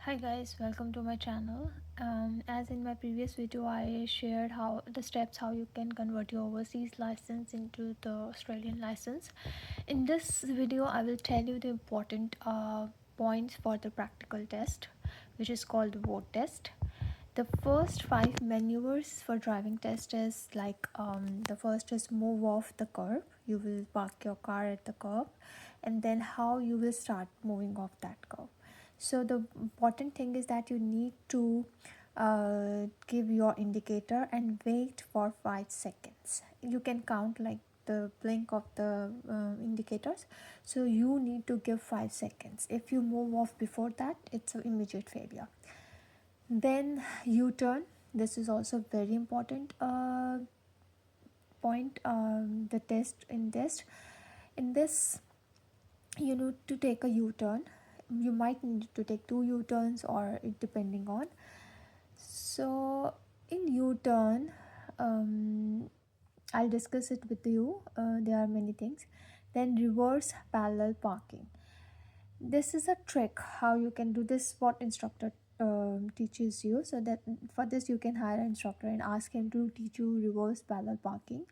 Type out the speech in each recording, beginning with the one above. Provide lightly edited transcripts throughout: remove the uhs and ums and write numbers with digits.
Hi guys, welcome to my channel. As in my previous video, I shared how the steps how you can convert your overseas license into the Australian license. In this video, I will tell you the important points for the practical test, which is called the road test. The first five maneuvers for driving test is like the first is move off the curb. You will park your car at the curb, and then how you will start moving off that curb. So the important thing is that you need to give your indicator and wait for 5 seconds. You can count like the blink of the indicators, so you need to give 5 seconds. If you move off before that, it's an immediate failure. Then U-turn. This is also very important point. The test in this you need to take a U-turn. You might need to take two U-turns or it depending on. So in U-turn, I'll discuss it with you. There are many things. Then reverse parallel parking. This is a trick how you can do this, what instructor teaches you. So that for this you can hire an instructor and ask him to teach you reverse parallel parking.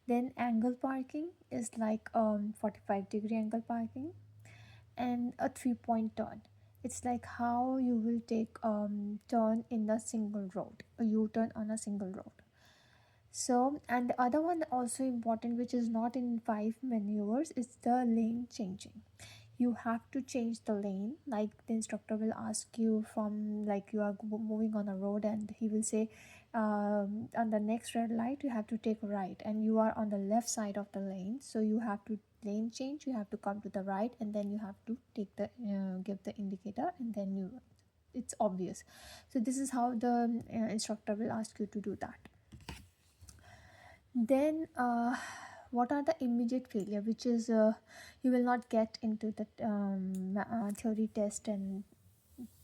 Then angle parking is like 45-degree angle parking, and a 3-point turn. It's like how you will take turn in a single road, a U-turn on a single road. So, and the other one also important, which is not in five maneuvers, is the lane changing. You have to change the lane. Like the instructor will ask you from, like you are moving on a road and he will say on the next red light you have to take right, and you are on the left side of the lane, so you have to lane change, you have to come to the right, and then you have to take the give the indicator, and then you, it's obvious. So this is how the instructor will ask you to do that. Then what are the immediate failure, which is you will not get into the theory test and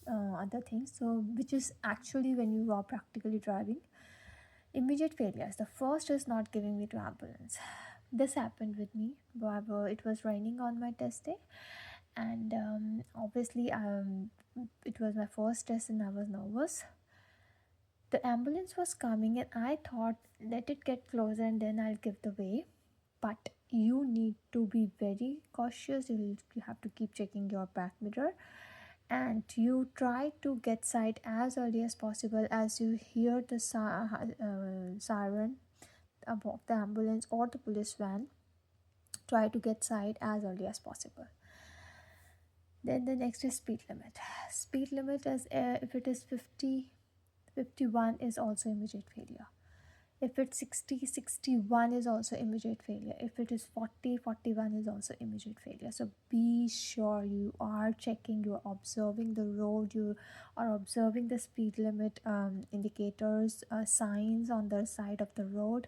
other things, so which is actually when you are practically driving. Immediate failures, the first is not giving me to ambulance. This happened with me. However, it was raining on my test day, and obviously it was my first test and I was nervous. The ambulance was coming and I thought, let it get closer and then I'll give the way. But you need to be very cautious. You have to keep checking your back mirror, and you try to get side as early as possible. As you hear the siren of the ambulance or the police van, try to get side as early as possible. Then the next is speed limit. Speed limit is if it is 50, 51 is also immediate failure. If it's 60, 61 is also immediate failure. If it is 40, 41 is also immediate failure. So be sure you are checking, you are observing the road, you are observing the speed limit indicators, signs on the side of the road.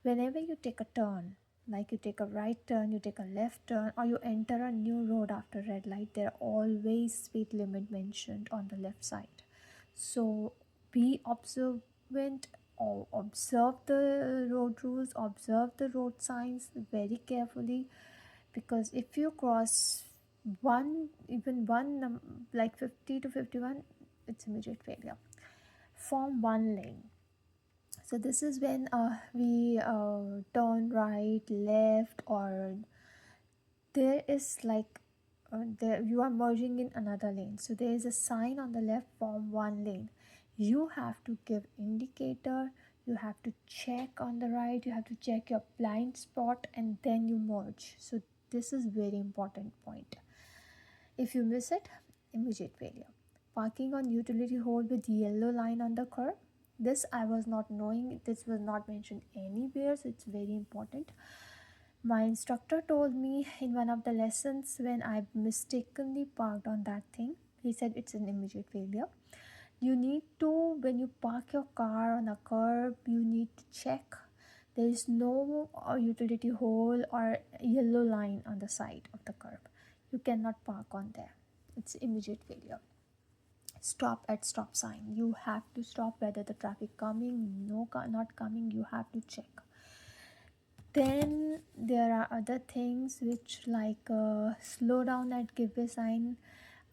Whenever you take a turn, like you take a right turn, you take a left turn, or you enter a new road after red light, there are always speed limit mentioned on the left side. So be observant, or observe the road rules, observe the road signs very carefully, because if you cross one, even one like 50 to 51, it's immediate failure. Form one lane. So this is when we turn right, left, or there is like there you are merging in another lane, so there is a sign on the left, form one lane. You have to give indicator, you have to check on the right, you have to check your blind spot, and then you merge. So this is very important point. If you miss it, immediate failure. Parking on utility hole with yellow line on the curb. This I was not knowing, this was not mentioned anywhere, so it's very important. My instructor told me in one of the lessons when I mistakenly parked on that thing. He said it's an immediate failure. You need to, when you park your car on a curb, you need to check there is no utility hole or yellow line on the side of the curb. You cannot park on there. It's immediate failure. Stop at stop sign. You have to stop whether the traffic coming, no, not coming. You have to check. Then there are other things which like slow down at give way sign.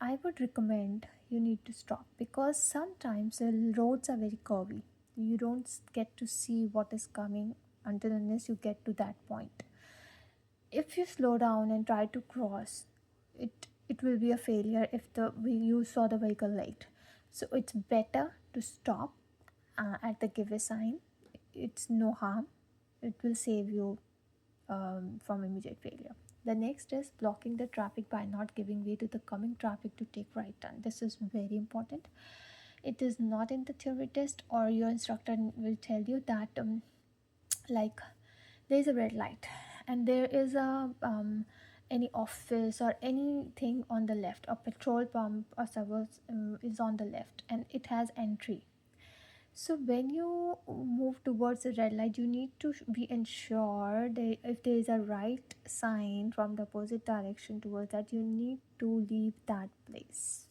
I would recommend you need to stop, because sometimes the roads are very curvy. You don't get to see what is coming until unless you get to that point. If you slow down and try to cross, it will be a failure if you saw the vehicle late. So it's better to stop at the give a sign. It's no harm. It will save you from immediate failure. The next is blocking the traffic by not giving way to the coming traffic to take right turn. This is very important. It is not in the theory test, or your instructor will tell you that like there is a red light and there is a any office or anything on the left, a petrol pump or service is on the left and it has entry. So when you move towards the red light, you need to be ensured that if there is a right sign from the opposite direction towards that, you need to leave that place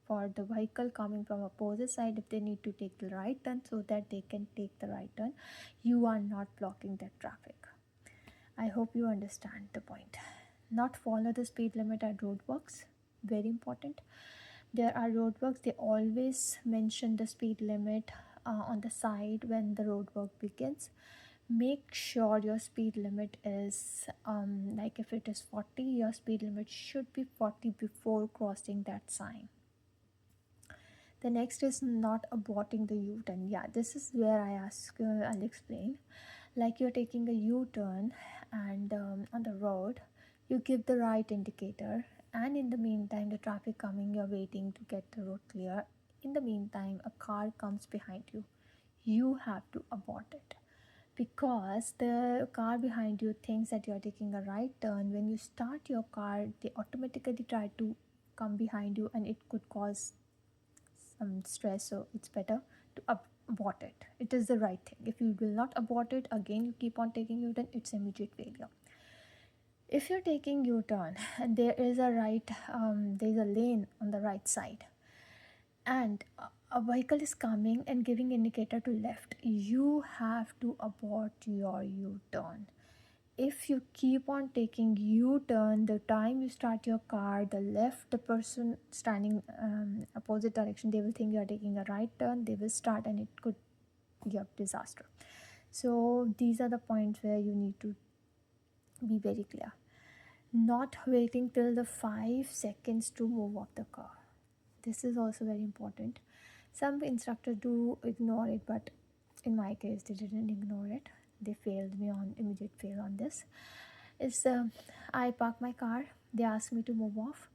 for the vehicle coming from opposite side. If they need to take the right turn, so that they can take the right turn, you are not blocking that traffic. I hope you understand the point. Not follow the speed limit at roadworks, very important. There are roadworks, they always mention the speed limit on the side when the roadwork begins. Make sure your speed limit is like if it is 40, your speed limit should be 40 before crossing that sign. The next is not aborting the U-turn. Yeah, this is where I'll explain. Like you're taking a U-turn and on the road, you give the right indicator, and in the meantime, the traffic coming, you're waiting to get the road clear. In the meantime, a car comes behind you. You have to abort it, because the car behind you thinks that you're taking a right turn. When you start your car, they automatically try to come behind you, and it could cause some stress. So it's better to abort it. It is the right thing. If you will not abort it, again you keep on taking u-turn, it's immediate failure. If you're taking u-turn and there is a there's a lane on the right side, and a vehicle is coming and giving indicator to left, you have to abort your u-turn. If you keep on taking u-turn, the time you start your car, the person standing opposite direction, they will think you are taking a right turn, they will start, and it could be a disaster. So these are the points where you need to be very clear. Not waiting till the 5 seconds to move off the car. This is also very important. Some instructors do ignore it, but in my case they didn't ignore it. They failed me on immediate fail on this. Is I parked my car, they asked me to move off,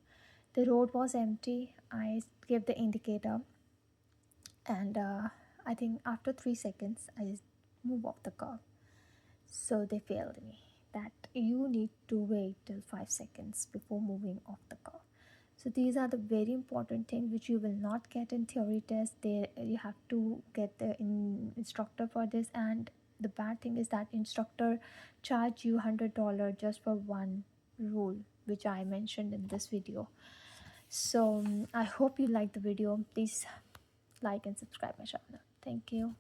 the road was empty, I gave the indicator, and I think after 3 seconds I just move off the car. So they failed me that you need to wait till 5 seconds before moving off the car. So these are the very important things which you will not get in theory test. There you have to get the instructor for this, and the bad thing is that instructor charge you $100 just for one rule which I mentioned in this video. So I hope you like the video. Please like and subscribe my channel. Thank you.